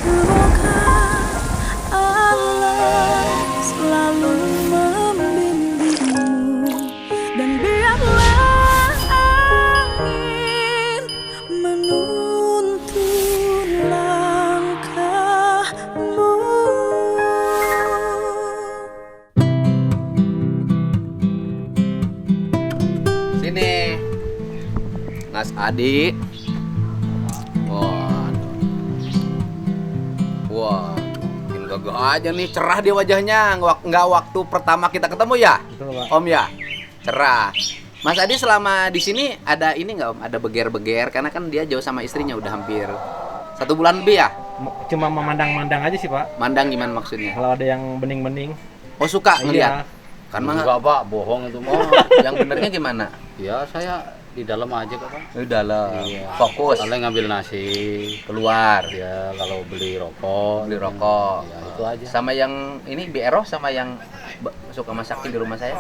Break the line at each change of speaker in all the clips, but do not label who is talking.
Semoga Allah selalu membimbingmu dan biarlah angin menuntun langkahmu.
Sini, Mas Adi. Wah, bikin gagah aja nih, cerah dia wajahnya. Nggak waktu pertama kita ketemu ya,
Betul, Pak.
Om ya, cerah. Mas Adi selama di sini ada ini nggak Om? Ada beger-beger karena kan dia jauh sama istrinya udah hampir 1 bulan lebih ya.
Cuma memandang-mandang aja sih, Pak.
Mandang gimana maksudnya?
Kalau ada yang bening-bening.
Oh suka ngeliat?
Iya.
Karena
Enggak Pak, bohong itu
oh,
Pak.
yang benernya gimana?
Ya saya di dalam aja kok Pak.
Di dalam.
Iya.
Fokus
Paling ngambil nasi,
keluar,
ya kalau beli rokok.
beli rokok.
Ya itu aja.
Sama yang ini BRO sama yang suka masakin di rumah saya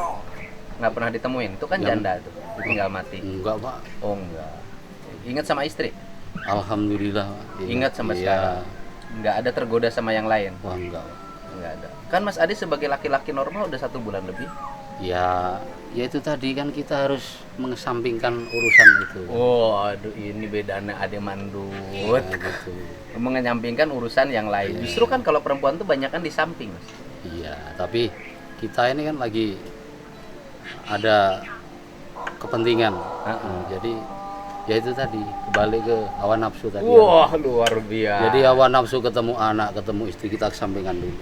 nggak pernah ditemuin. Itu kan
Yang-
janda tuh, tinggal mati.
Enggak Pak.
Oh enggak. Ingat sama istri?
Alhamdulillah Pak.
Ingat sampai
Iya.
sekarang. Nggak ada tergoda sama yang lain.
Wah enggak Pak.
Nggak ada. Kan Mas Adi sebagai laki-laki normal udah 1 bulan lebih.
Ya itu tadi kan kita harus mengesampingkan urusan itu.
Oh, aduh ini bedanya Ade mandut.
Ya, gitu.
Menyampingkan urusan yang lain.
Iya.
Justru kan kalau perempuan tuh banyak kan di samping, Mas.
Iya, tapi kita ini kan lagi ada kepentingan. Jadi ya itu tadi kembali ke hawa nafsu tadi.
Wah, luar biasa.
Jadi hawa nafsu ketemu anak, ketemu istri kita kesampingkan dulu.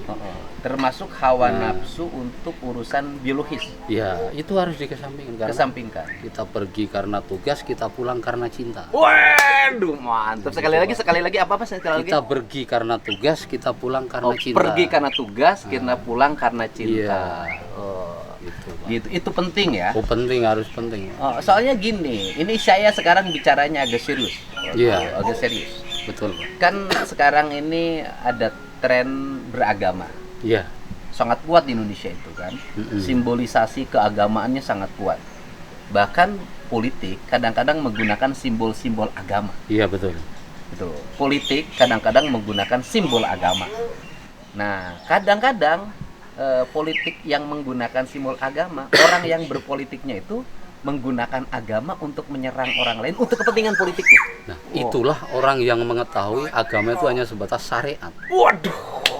Termasuk hawa
Nah.
nafsu untuk urusan biologis.
Ya, itu harus dikesampingkan karena
Kesampingkan.
kita pergi karena tugas, kita pulang karena cinta.
Waduh, mantap. Sekali lagi apa sekali lagi?
Kita pergi karena tugas, kita pulang karena
Oh,
cinta.
pergi karena tugas, kita pulang karena cinta.
Iya.
Oh,
Gitu, Pak.
gitu. Itu penting ya.
Oh, penting, harus penting.
Oh, soalnya gini, ini saya sekarang bicaranya agak serius.
Iya.
Agak serius.
Betul, Pak.
Kan sekarang ini ada tren beragama.
Iya.
Sangat kuat di Indonesia itu kan.
Mm-mm.
Simbolisasi keagamaannya sangat kuat. Bahkan politik kadang-kadang menggunakan simbol-simbol agama.
Iya, betul.
Gitu. Politik kadang-kadang menggunakan simbol agama. Nah, kadang-kadang politik yang menggunakan simbol agama, orang yang berpolitiknya itu menggunakan agama untuk menyerang orang lain untuk kepentingan politiknya.
Nah, itulah orang yang mengetahui agama itu hanya sebatas syariat.
Waduh.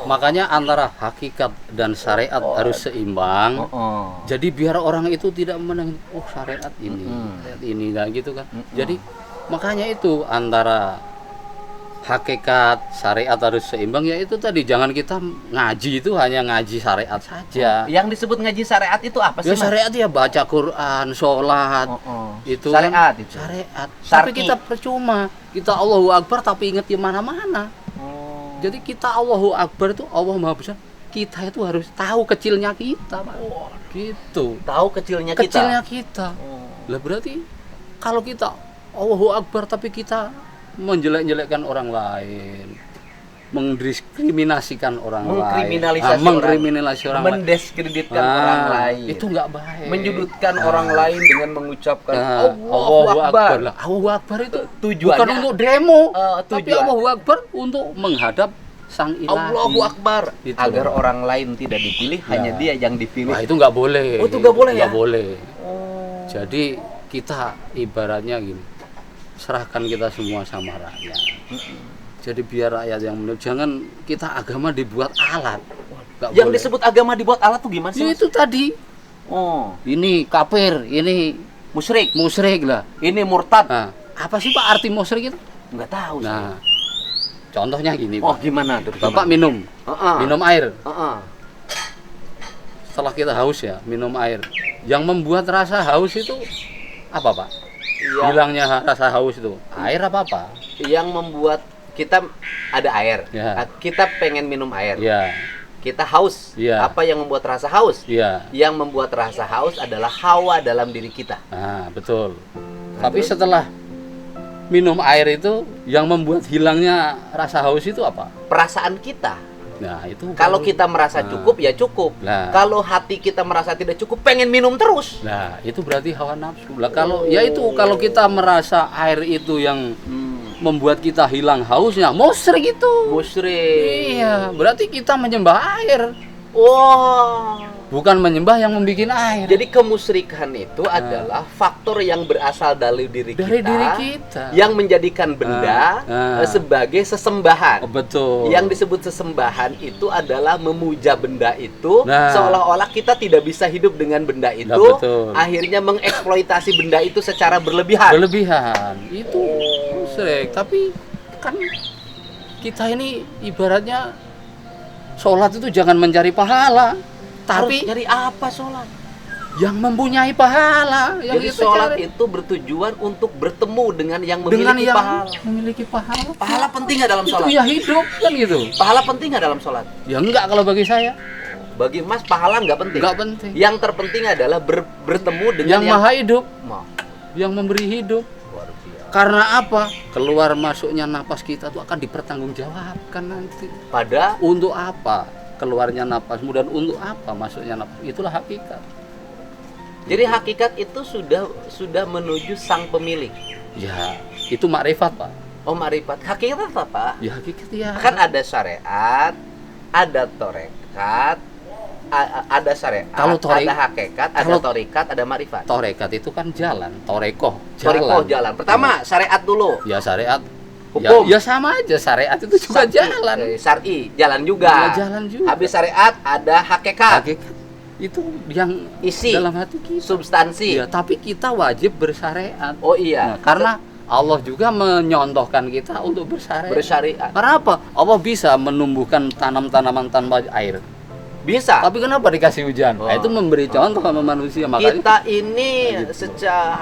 Makanya antara hakikat dan syariat harus seimbang. Jadi biar orang itu tidak menang, oh syariat ini, syariat ini, nah gitu kan. Jadi makanya itu antara hakikat syariat harus seimbang, ya itu tadi, jangan kita ngaji itu hanya ngaji syariat saja.
Yang disebut ngaji syariat itu apa sih,
Ya
Mas?
syariat ya baca Quran, sholat, itu
Syariat
kan
itu.
syariat.
Syar'i.
Tapi kita percuma, kita Allahu Akbar tapi ingat di mana-mana. Jadi kita Allahu Akbar itu Allah Maha Besar. Kita itu harus tahu kecilnya kita, Pak. Gitu.
Tahu kecilnya kita.
Kecilnya kita. Lah berarti kalau kita Allahu Akbar tapi kita menjelek-jelekkan orang lain, mendiskriminasikan orang
Mengkriminalisasi
lain, mengkriminalisasi orang lain,
mendiskreditkan orang lain.
itu nggak baik.
Menyudutkan orang lain dengan mengucapkan
Allahu
Allahu Akbar.
Lah, Allahu Akbar itu
Tujuannya-
bukan untuk demo, tapi
tujuan-
Allahu Akbar untuk menghadap Sang Ilahi.
Allahu Akbar.
Gitu.
Agar orang lain tidak dipilih, hanya dia yang dipilih.
Wah, itu nggak boleh.
Oh, itu nggak boleh
Nggak
ya?
boleh. Jadi kita ibaratnya gini, serahkan kita semua sama rakyat. Jadi biar rakyat yang menurut, jangan kita agama dibuat alat. Nggak
Yang
boleh.
disebut agama dibuat alat tuh gimana sih,
Ya
Mas?
itu tadi,
Oh,
ini kafir, ini
musyrik.
musyrik lah.
Ini murtad.
Nah, apa sih Pak arti musyrik itu?
Nggak tahu sih.
Nah, contohnya gini,
Oh,
Pak.
gimana tuh?
Bapak minum, minum air. Setelah kita haus ya, minum air. Yang membuat rasa haus itu apa, Pak? Hilangnya rasa haus itu air apa?
Yang membuat kita ada air.
Ya.
Kita pengen minum air.
Ya,
Kita haus.
Ya.
Apa yang membuat rasa haus?
iya.
Yang membuat rasa haus adalah hawa dalam diri kita.
Nah, betul. Tapi setelah minum air itu yang membuat hilangnya rasa haus itu apa?
Perasaan kita.
Nah, itu
Kalau kita merasa cukup, ya cukup.
Nah.
Kalau hati kita merasa tidak cukup, pengen minum terus.
Nah, itu berarti hawa nafsu. Lah kalau ya itu kalau kita merasa air itu yang membuat kita hilang hausnya, musyrik itu.
Musyrik.
Iya, berarti kita menyembah air,
Wah.
bukan menyembah yang membuat air.
Jadi kemusyrikan itu adalah faktor yang berasal dari diri
Dari
kita,
diri kita.
yang menjadikan benda sebagai sesembahan.
Oh, betul.
Yang disebut sesembahan itu adalah memuja benda itu,
Nah.
seolah-olah kita tidak bisa hidup dengan benda itu.
Nah, betul.
Akhirnya mengeksploitasi benda itu secara berlebihan.
Berlebihan. Itu musyrik. Tapi kan kita ini ibaratnya sholat itu jangan mencari pahala, tapi
Harus nyari apa sholat?
yang mempunyai pahala. Yang
Jadi
kita
sholat
cari.
itu bertujuan untuk bertemu dengan yang
Dengan
memiliki
yang
pahala.
memiliki pahala.
Pahala penting nggak dalam
Itu
sholat?
ya hidup kan gitu.
Pahala penting nggak dalam sholat?
Ya enggak kalau bagi saya.
Bagi Mas pahala nggak penting.
Enggak penting.
Yang terpenting adalah bertemu dengan
Yang maha hidup,
Ma-
yang memberi hidup.
luar biasa.
Karena apa? Keluar masuknya napas kita itu akan dipertanggungjawabkan nanti.
Pada
Untuk apa keluarnya napasmu dan untuk apa masuknya napas? Itulah hakikat.
jadi hakikat itu sudah menuju sang pemilik.
Ya, itu makrifat, Pak.
Oh, ma'rifat. Hakikat apa?
Ya hakikat ya.
Kan ada syariat, ada torekat, ada syariat,
Kalau
ada hakikat, ada
kalau-
torikat, ada ma'rifat.
Torekat itu kan jalan, torekoh
Torikoh jalan. Pertama syariat dulu.
Ya syariat.
Hukum.
Ya sama aja, syariat itu juga jalan.
Syar'i jalan juga.
Ya, jalan juga.
Habis syariat ada hakikat,
Hakikat itu yang
isi,
dalam hati kita.
substansi.
Ya, tapi kita wajib bersyariat.
Oh iya.
Nah, karena Allah juga menyontohkan kita untuk bersyariat.
Bersyariat.
Karena apa? Allah bisa menumbuhkan tanam-tanaman tanpa air.
Bisa.
Tapi kenapa dikasih hujan?
Oh.
Nah, itu memberi contoh sama manusia. Makanya
Kita ini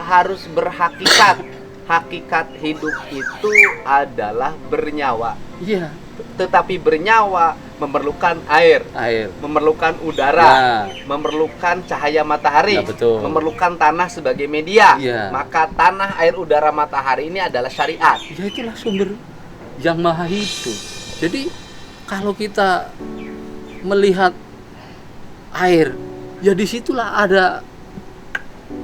harus berhakikat. Hakikat hidup itu adalah bernyawa.
iya,
Tetapi bernyawa memerlukan air,
air.
memerlukan udara,
Nah.
memerlukan cahaya matahari,
Nah, betul.
memerlukan tanah sebagai media.
Iya.
Maka tanah, air, udara, matahari ini adalah syariat.
Ya itulah sumber yang maha hidup. Jadi kalau kita melihat air, ya disitulah ada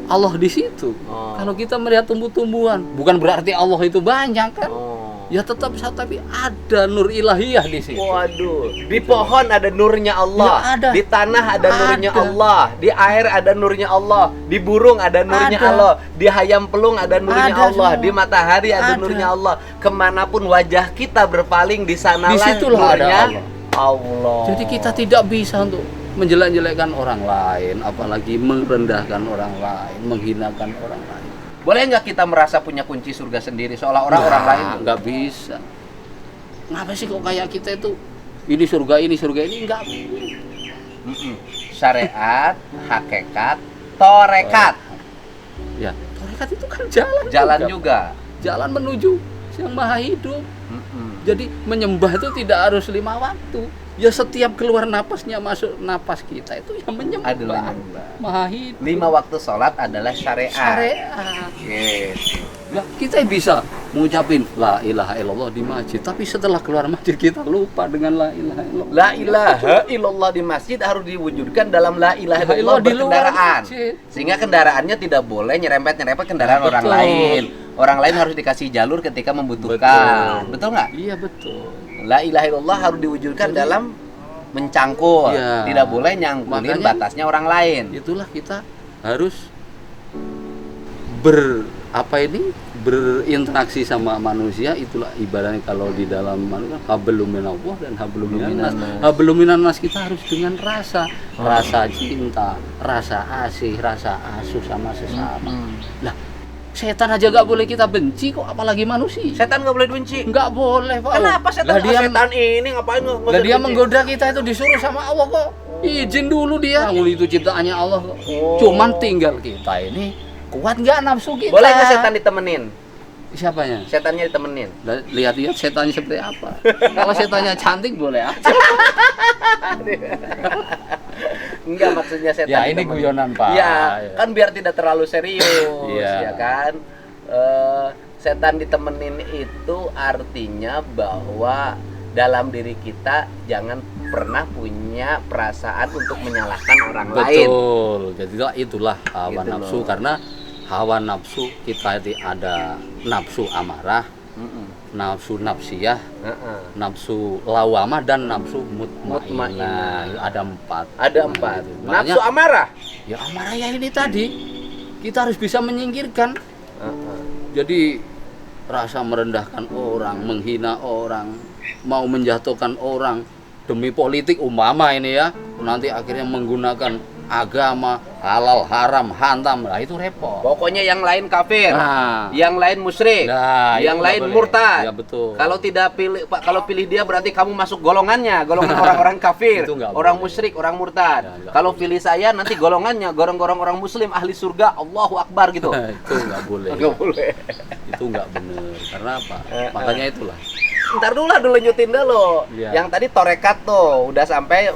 Allah di situ.
Oh.
Kalau kita melihat tumbuh-tumbuhan, bukan berarti Allah itu banyak kan?
Oh.
Ya tetap tapi ada nur ilahiyah di situ.
Waduh, di pohon ada nurnya Allah,
Ya, ada.
di tanah ada nurnya
Ada.
Allah, di air ada nurnya Allah, di burung ada nurnya
Ada.
Allah, di hayam pelung ada nurnya
Ada
Allah,
semua.
di matahari ada
Ada.
nurnya Allah. Kemanapun wajah kita berpaling, di sanalah
Disitulah ada
nurnya
Allah.
Allah.
Jadi kita tidak bisa untuk menjelek-jelekkan orang lain, apalagi merendahkan orang lain, menghinakan orang lain.
Boleh nggak kita merasa punya kunci surga sendiri seolah orang lain?
Nggak bisa. Ngapa sih kok kayak kita itu ini surga ini nggak?
Syariat, hakikat, torekat,
Ya, tarekat itu kan jalan.
jalan juga.
Jalan menuju yang maha hidup. Jadi menyembah itu tidak harus 5 waktu. Ya setiap keluar napasnya masuk napas kita itu yang menyembah.
Adalah menyembah.
Maha hidup.
5 waktu sholat adalah syariat.
Syariat.
Gitu.
Ya, kita bisa mengucapin la ilaha illallah di masjid, tapi setelah keluar masjid kita lupa dengan la ilaha illallah.
La ilaha illallah di masjid harus diwujudkan dalam la ilaha illallah
di luar
berkendaraan.
masjid.
Sehingga kendaraannya tidak boleh nyerempet-nyerempet kendaraan orang
Betul.
lain. Orang lain harus dikasih jalur ketika membutuhkan. Betul nggak?
Iya betul.
La ilaha illallah harus diwujudkan dalam mencangkul.
Iya.
Tidak boleh nyangkulin
Makanya-
batasnya orang lain.
Itulah kita harus berinteraksi sama manusia. Itulah ibaratnya kalau di dalam manusia hablum minallah dan hablum minannas. Hablum minannas kita harus dengan rasa cinta, rasa asih, rasa asuh sama sesama. Lah, setan aja gak boleh kita benci kok, apalagi manusia.
Setan nggak boleh benci.
Nggak boleh, Pak.
Kenapa setan?
Lah dia,
Setan ini ngapain nggak
lah
usah
dia
dibenci?
menggoda kita itu disuruh sama Allah kok. Izin dulu dia. Itu ciptaannya Allah kok.
Oh.
Cuman tinggal kita ini kuat nggak nafsu kita.
Boleh nggak setan ditemenin?
Siapanya?
Setannya ditemenin.
Lihat-lihat setannya seperti apa. Kalau setannya cantik boleh aja.
Enggak, maksudnya setan.
Ya, ini
ditemenin.
guyonan, Pak.
Ya,
Ya.
kan biar tidak terlalu serius,
Iya.
ya kan. Setan ditemenin itu artinya bahwa dalam diri kita jangan pernah punya perasaan untuk menyalahkan orang lain.
Betul. Jadi itulah hawa
Gitu
nafsu
loh.
karena hawa nafsu kita itu ada nafsu amarah, nafsu nafsiyah,
Heeh.
nafsu lawamah dan nafsu mutmainnah.
Mutmainnah.
Ada 4.
Ada 4.
Gitu.
Nafsu
Makanya,
amarah.
ya amarah ya ini tadi kita harus bisa menyingkirkan.
Heeh.
Jadi rasa merendahkan orang, menghina orang, mau menjatuhkan orang demi politik umpama ini ya, nanti akhirnya menggunakan agama, halal, haram, hantam, lah itu repot.
Pokoknya yang lain kafir,
Nah.
yang lain musyrik,
Nah,
yang
itu nggak
lain
boleh.
murtad.
Ya, betul.
Kalau tidak pilih, Pak, kalau pilih dia berarti kamu masuk golongannya, golongan orang-orang kafir,
Itu nggak
orang
boleh.
musyrik, orang murtad.
Ya, nggak
Kalau pilih saya nanti golongannya, golongan orang muslim, ahli surga, Allahu Akbar gitu.
Itu nggak boleh.
Nggak boleh.
Itu nggak benar. Karena apa? Makanya itulah.
Ntar dulu lanjutin dulu.
Iya.
Yang tadi torekat tuh, udah sampai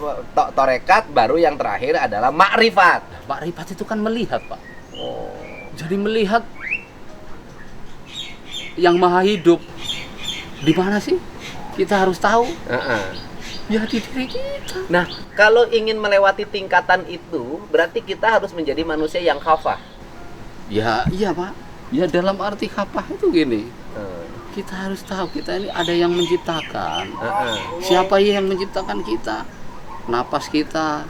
torekat, baru yang terakhir adalah makrifat.
Pak Rifat itu kan melihat, Pak.
Oh.
Jadi melihat yang maha hidup. Di mana sih? Kita harus tahu.
Heeh.
Ya di diri kita.
Nah, kalau ingin melewati tingkatan itu, berarti kita harus menjadi manusia yang khafah.
Ya, iya, Pak. Ya dalam arti khafah itu gini. Kita harus tahu kita ini ada yang menciptakan. Siapa yang menciptakan kita? Napas kita,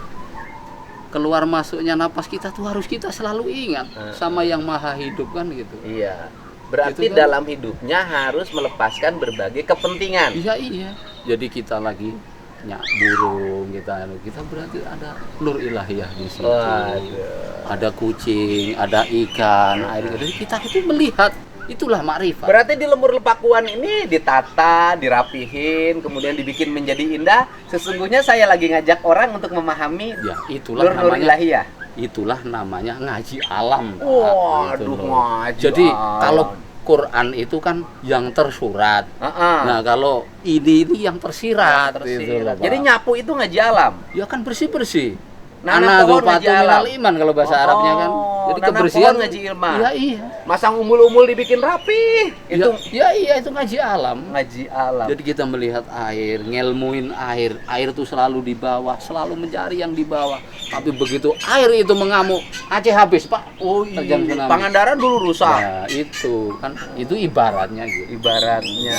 keluar masuknya napas kita tuh harus kita selalu ingat sama yang maha hidup kan gitu.
Iya. Berarti
Gitu kan?
dalam hidupnya harus melepaskan berbagai kepentingan.
Iya iya. Jadi kita lagi nyak burung kita berarti ada nur ilahiyah di situ.
Waduh.
Ada kucing, ada ikan, air. Jadi kita itu melihat itulah makrifat.
Berarti di lemur lepakuan ini ditata, dirapihin, kemudian dibikin menjadi indah. Sesungguhnya saya lagi ngajak orang untuk memahami
Ya, itulah
nur-nur
namanya.
ilahiyah.
Itulah namanya ngaji alam. Pak.
Waduh,
Gitu loh.
ngaji
Jadi
alam.
kalau Quran itu kan yang tersurat.
Heeh.
Nah, kalau ini yang tersirat,
Tersirat.
gitu loh, Pak.
Jadi nyapu itu ngaji alam.
Ya kan bersih-bersih.
Nanam pohon ngaji alam.
iman kalau bahasa Arabnya kan. Jadi
nanam
kebersihan
pohon ngaji ilmu.
Iya, iya.
Masang umul-umul dibikin rapi. Itu
iya itu ngaji alam.
ngaji alam.
Jadi kita melihat air, ngelmuin air itu selalu di bawah, selalu mencari yang di bawah. Tapi begitu air itu mengamuk, Aceh habis, Pak.
Oh
Terjang
iya,
tsunami.
Pangandaran dulu rusak.
Nah, itu kan itu ibaratnya gitu.
Ibaratnya.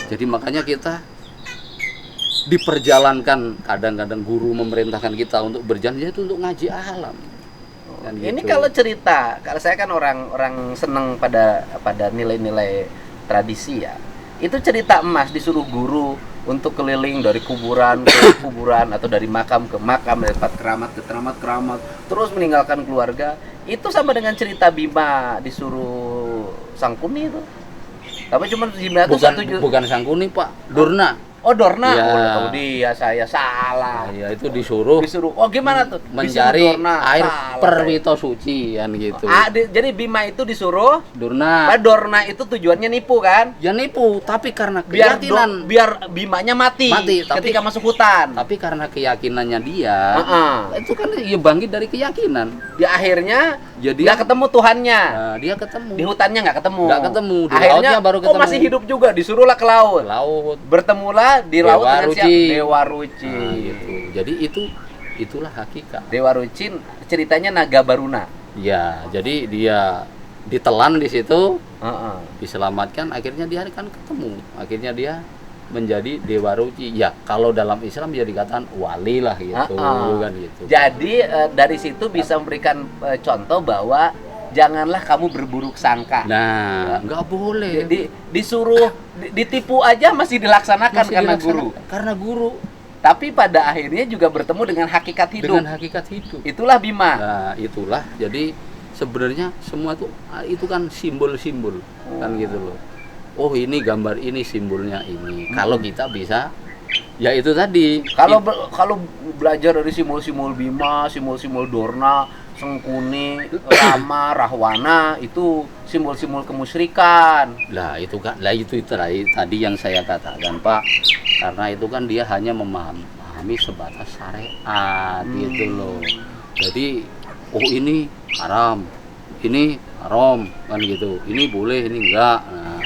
Jadi makanya kita diperjalankan, kadang-kadang guru memerintahkan kita untuk berjalan itu untuk ngaji alam. Kan
Ini
gitu.
kalau cerita, kalau saya kan orang seneng pada nilai-nilai tradisi ya. Itu cerita emas disuruh guru untuk keliling dari kuburan ke kuburan atau dari makam ke makam, dari tempat keramat ke keramat, terus meninggalkan keluarga. Itu sama dengan cerita Bima disuruh Sangkuni itu. Tapi cuma Bima itu
bukan Sangkuni, Pak. Durna.
Oh, Dorna.
Ya.
Oh, dia saya salah.
Nah, ya itu disuruh
Oh, gimana tuh?
mencari
Disuruh Dorna.
air
Salah,
perwito suci kan gitu.
jadi Bima itu disuruh
Durna.
Dorna itu tujuannya nipu kan?
Ya nipu, tapi karena
Biar
keyakinan
biar Bimanya mati,
Mati, tapi-
ketika masuk hutan.
tapi karena keyakinannya dia,
Heeh.
itu kan ya bangkit dari keyakinan.
Di akhirnya
Jadi
nggak ketemu Tuhannya.
nah, dia ketemu
Di hutannya nggak ketemu.
Nggak ketemu, di
Akhirnya
lautnya baru
kok
ketemu.
masih hidup juga, disuruhlah ke laut.
laut.
Bertemulah di
Dewa
laut dengan siapa?
Ruci.
Dewa Ruci.
Nah, gitu. Jadi itulah hakikat.
Dewa Ruci ceritanya naga Baruna.
Ya, jadi dia ditelan di situ,
Heeh.
diselamatkan, akhirnya dia kan ketemu. Akhirnya dia menjadi Dewa Ruci. Ya, kalau dalam Islam ya dikatakan wali lah gitu, kan gitu.
Jadi dari situ bisa memberikan contoh bahwa janganlah kamu berburuk sangka.
Nah, nggak boleh.
Disuruh ditipu aja masih dilaksanakan
Masih
karena
dilaksanakan.
guru.
Karena guru
Tapi pada akhirnya juga bertemu dengan hakikat hidup.
dengan hakikat hidup.
Itulah Bima.
Nah, itulah. Jadi sebenarnya semua itu kan simbol-simbol kan gitu loh. Oh, ini gambar ini simbolnya ini. Kalau kita bisa ya itu tadi.
Kalau belajar dari simbol-simbol Bima, simbol-simbol Dorna, Sengkuni, Rama, Rahwana, itu simbol-simbol kemusyrikan.
Lah itu tadi yang saya katakan, Pak. Karena itu kan dia hanya memahami sebatas syariat gitu loh. Jadi oh ini haram, ini haram kan gitu. Ini boleh, ini enggak. Nah,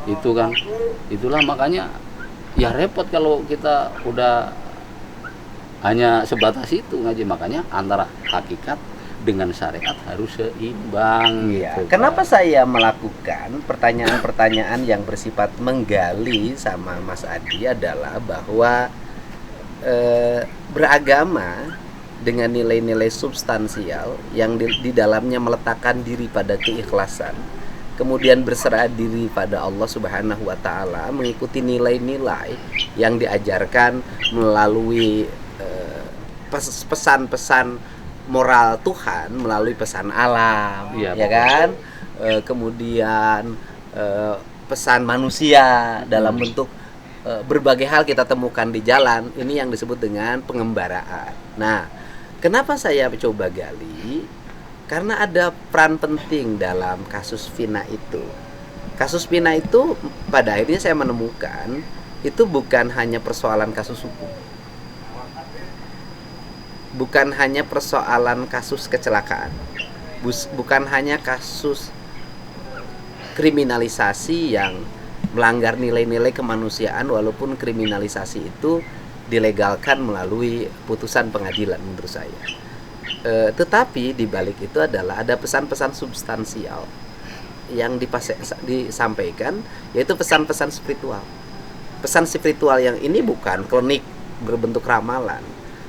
itu kan itulah makanya ya repot kalau kita udah hanya sebatas itu ngaji. Makanya antara hakikat dengan syariat harus seimbang.
Iya.
Gitu,
Kenapa
Pak.
saya melakukan pertanyaan-pertanyaan yang bersifat menggali sama Mas Adi adalah bahwa beragama dengan nilai-nilai substansial yang di dalamnya meletakkan diri pada keikhlasan, kemudian berserah diri pada Allah Subhanahu wa taala, mengikuti nilai-nilai yang diajarkan melalui pesan-pesan moral Tuhan melalui pesan alam,
Iya,
ya kan? Kemudian pesan manusia dalam bentuk berbagai hal kita temukan di jalan. Ini yang disebut dengan pengembaraan. Nah, kenapa saya coba gali? Karena ada peran penting dalam kasus Vina itu. Kasus Vina itu pada akhirnya saya menemukan itu bukan hanya persoalan kasus hukum, bukan hanya persoalan kasus kecelakaan, bukan hanya kasus kriminalisasi yang melanggar nilai-nilai kemanusiaan, walaupun kriminalisasi itu dilegalkan melalui putusan pengadilan menurut saya. Tetapi di balik itu adalah ada pesan-pesan substansial yang disampaikan, yaitu pesan-pesan spiritual. Pesan spiritual yang ini bukan klinik berbentuk ramalan,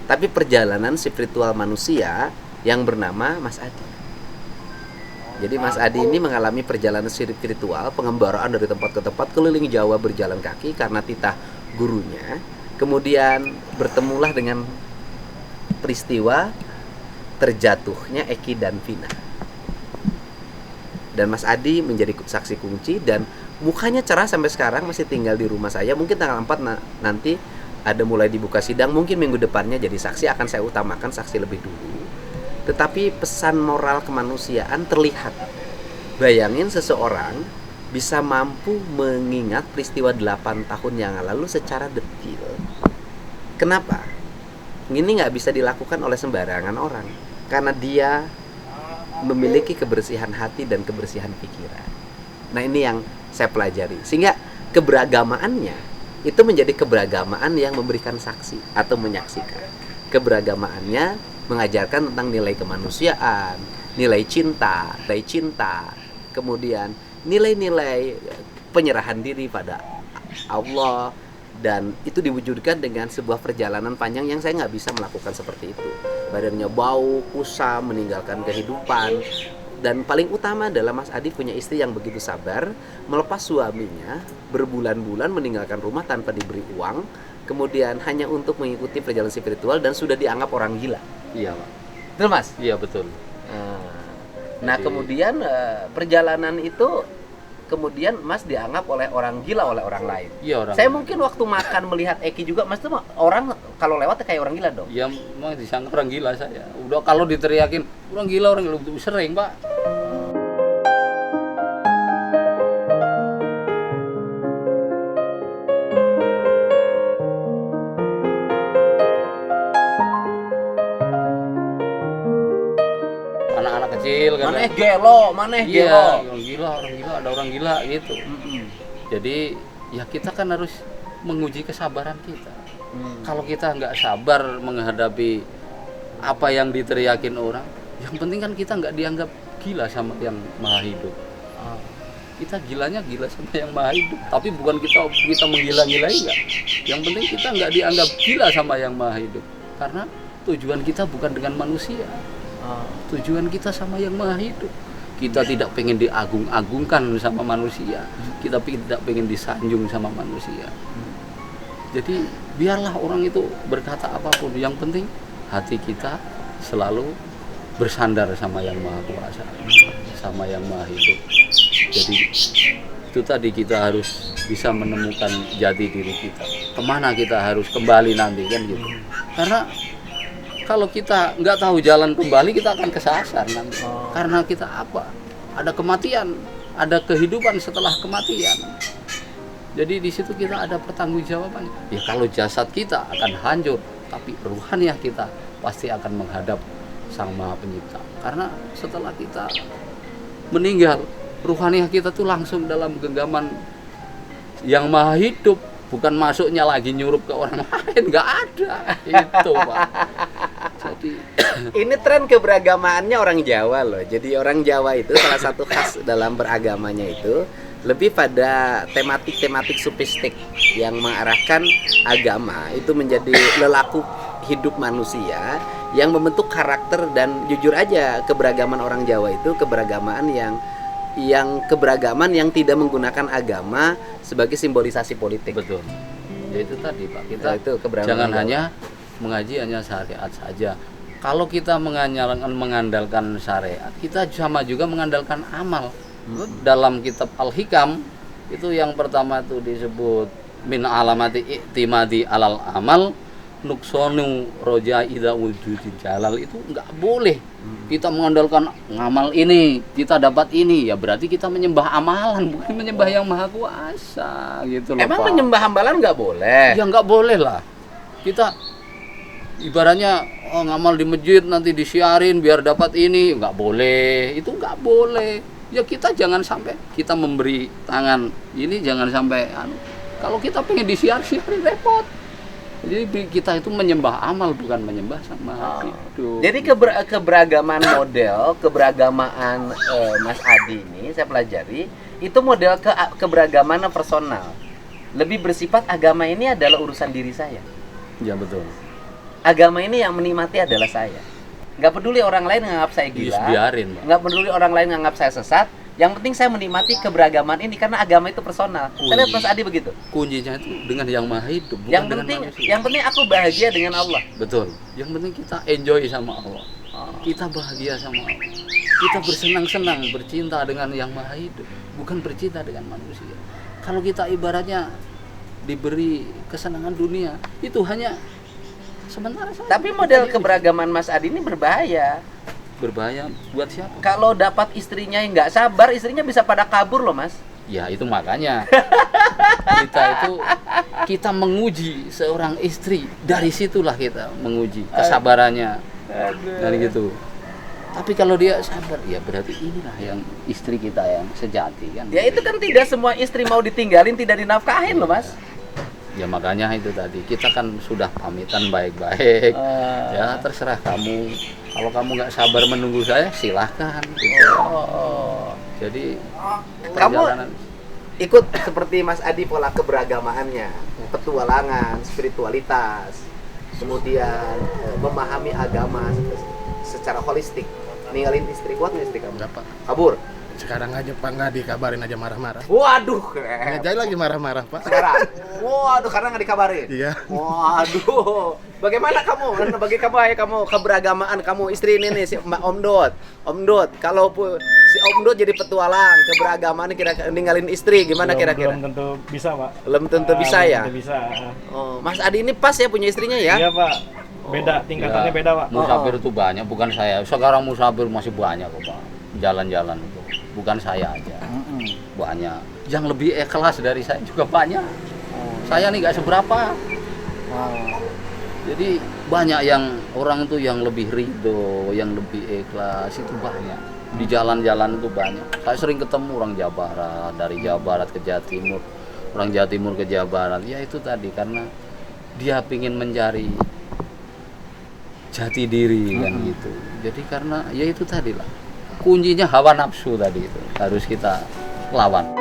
tapi perjalanan spiritual manusia yang bernama Mas Adi. Jadi Mas Adi ini mengalami perjalanan spiritual, pengembaraan dari tempat ke tempat, keliling Jawa berjalan kaki karena titah gurunya. Kemudian bertemulah dengan peristiwa terjatuhnya Eki dan Vina. Dan Mas Adi menjadi saksi kunci dan mukanya cerah sampai sekarang, masih tinggal di rumah saya. Mungkin tanggal 4 nanti ada mulai dibuka sidang, mungkin minggu depannya jadi saksi, akan saya utamakan saksi lebih dulu. Tetapi pesan moral kemanusiaan terlihat. Bayangin seseorang bisa mampu mengingat peristiwa 8 tahun yang lalu secara detil. Kenapa? Ini nggak bisa dilakukan oleh sembarangan orang, karena dia memiliki kebersihan hati dan kebersihan pikiran. Nah, ini yang saya pelajari. Sehingga keberagamaannya itu menjadi keberagamaan yang memberikan saksi atau menyaksikan. Keberagamaannya mengajarkan tentang nilai kemanusiaan, nilai cinta, kemudian nilai-nilai penyerahan diri pada Allah, dan itu diwujudkan dengan sebuah perjalanan panjang yang saya nggak bisa melakukan seperti itu. Badannya bau, kusam, meninggalkan kehidupan. Dan paling utama adalah Mas Adi punya istri yang begitu sabar, melepas suaminya berbulan-bulan meninggalkan rumah tanpa diberi uang, kemudian hanya untuk mengikuti perjalanan spiritual dan sudah dianggap orang gila.
Iya, Pak.
Betul, Mas?
Iya, betul.
Nah, kemudian perjalanan itu kemudian Mas dianggap oleh orang gila oleh orang lain.
Iya, orang.
Saya mungkin waktu makan melihat Eki juga, Mas tuh orang kalau lewat kayak orang gila dong.
Ya, memang disangka orang gila saya. Udah kalau diteriakin orang gila sering, Pak. Anak-anak kecil kan.
Maneh gelo, maneh gelo.
Iya, orang gila, ada orang gila gitu. Jadi ya kita kan harus menguji kesabaran kita. Kalau kita nggak sabar menghadapi apa yang diteriakin orang, yang penting kan kita nggak dianggap gila sama yang maha hidup. Kita gilanya gila sama yang maha hidup, tapi bukan kita menggila-gilai enggak. Yang penting kita nggak dianggap gila sama yang maha hidup, karena tujuan kita bukan dengan manusia. Tujuan kita sama yang maha hidup. Kita tidak pengen diagung-agungkan sama manusia, kita tidak pengen disanjung sama manusia. Jadi biarlah orang itu berkata apapun, yang penting hati kita selalu bersandar sama yang maha kuasa, sama yang maha hidup. Jadi itu tadi, kita harus bisa menemukan jati diri kita, kemana kita harus kembali nanti kan gitu. Karena kalau kita nggak tahu jalan kembali, kita akan kesasar nanti. Karena kita apa? Ada kematian, ada kehidupan setelah kematian. Jadi di situ kita ada pertanggungjawaban. Ya kalau jasad kita akan hancur, tapi ruhaniah kita pasti akan menghadap Sang Maha Pencipta. Karena setelah kita meninggal, ruhaniah kita tuh langsung dalam genggaman yang maha hidup. Bukan masuknya lagi nyurup ke orang lain, nggak ada. Itu, Pak. Jadi
Ini tren keberagamaannya orang Jawa loh. Jadi orang Jawa itu salah satu khas dalam beragamanya itu lebih pada tematik-tematik sofistik yang mengarahkan agama itu menjadi lelaku hidup manusia yang membentuk karakter. Dan jujur aja keberagaman orang Jawa itu keberagaman yang tidak menggunakan agama sebagai simbolisasi politik.
Betul. Ya itu tadi Pak, kita
Nah, itu keberagaman
jangan
Jawa.
hanya mengaji hanya syariat saja. Kalau kita mengandalkan syariat, kita sama juga mengandalkan amal. Dalam kitab Al-Hikam itu yang pertama itu disebut min alamati i'timadi alal amal nuksonu roja ida wujudi jalal. Itu nggak boleh kita mengandalkan ngamal ini kita dapat ini, ya berarti kita menyembah amalan bukan menyembah yang maha kuasa gitu loh
Emang
Pak.
menyembah hambalan nggak boleh?
Ya nggak boleh lah. Kita ibaratnya ngamal di masjid nanti disiarin biar dapat ini, nggak boleh. Itu nggak boleh. Ya kita jangan sampai kita memberi tangan ini jangan sampai kalau kita pengen disiarin repot. Jadi kita itu menyembah amal bukan menyembah sama hidup.
Jadi keberagaman model, keberagamaan Mas Adi ini saya pelajari itu model keberagaman personal. Lebih bersifat agama ini adalah urusan diri saya.
Ya betul.
Agama ini yang menikmati adalah saya. Nggak peduli orang lain nganggap saya gila.
Biarin, Pak.
Nggak peduli orang lain nganggap saya sesat. Yang penting saya menikmati keberagaman ini karena agama itu personal. Saya lihat Mas Adi begitu.
Kuncinya itu dengan yang maha hidup, bukan
Yang
dengan
penting,
manusia.
yang penting aku bahagia dengan Allah.
Betul. Yang penting kita enjoy sama Allah. Kita bahagia sama Allah. Kita bersenang-senang, bercinta dengan yang maha hidup, bukan bercinta dengan manusia. Kalau kita ibaratnya diberi kesenangan dunia, itu hanya sementara saja.
Tapi model keberagaman Mas Adi ini berbahaya.
Berbahaya buat siapa?
Kalau dapat istrinya yang nggak sabar, istrinya bisa pada kabur loh Mas.
Ya itu makanya kita menguji seorang istri, dari situlah kita menguji kesabarannya. Dari gitu. Tapi kalau dia sabar, ya berarti inilah yang istri kita yang sejati kan.
Ya itu kan tidak semua istri mau ditinggalin, tidak dinafkahin loh Mas.
Ya makanya itu tadi kita kan sudah pamitan baik-baik. Ya terserah kamu. Kalau kamu nggak sabar menunggu saya, silahkan. Gitu. Jadi
Kamu
perjalanan
ikut seperti Mas Adi pola keberagamaannya, petualangan, spiritualitas, kemudian memahami agama secara holistik. Ninggalin istri, kuat nggak istri kamu?
Berapa?
Kabur.
Sekarang aja Pak nggak dikabarin aja marah-marah.
Waduh,
Ngejai lagi marah-marah Pak.
sekarang. Waduh, karena nggak dikabarin.
Iya.
Waduh, bagaimana kamu? Bagi kamu, ya kamu keberagamaan kamu istri ini nih si Mbak Om Dot. Om Dot, kalau si Om Dot jadi petualang, keberagamaan kira-kira ninggalin istri gimana kira-kira?
Belum tentu bisa, Pak.
Belum tentu bisa
Belum
ya.
tentu bisa.
Oh, Mas Adi ini pas ya punya istrinya ya?
Iya, Pak. Beda, tingkatannya
ya,
beda, Pak.
musafir itu banyak, bukan saya. Sekarang musafir masih banyak kok Pak. Jalan-jalan itu. Bukan saya aja. Banyak. Yang lebih ikhlas dari saya juga banyak. Saya nih nggak seberapa. Jadi banyak yang orang itu yang lebih ridho, yang lebih ikhlas itu banyak. Di jalan-jalan itu banyak. Saya sering ketemu orang Jawa Barat, dari Jawa Barat ke Jawa Timur, orang Jawa Timur ke Jawa Barat. Ya itu tadi karena dia ingin mencari jati diri kan gitu. Jadi karena ya itu tadi lah. Kuncinya hawa nafsu tadi itu harus kita lawan.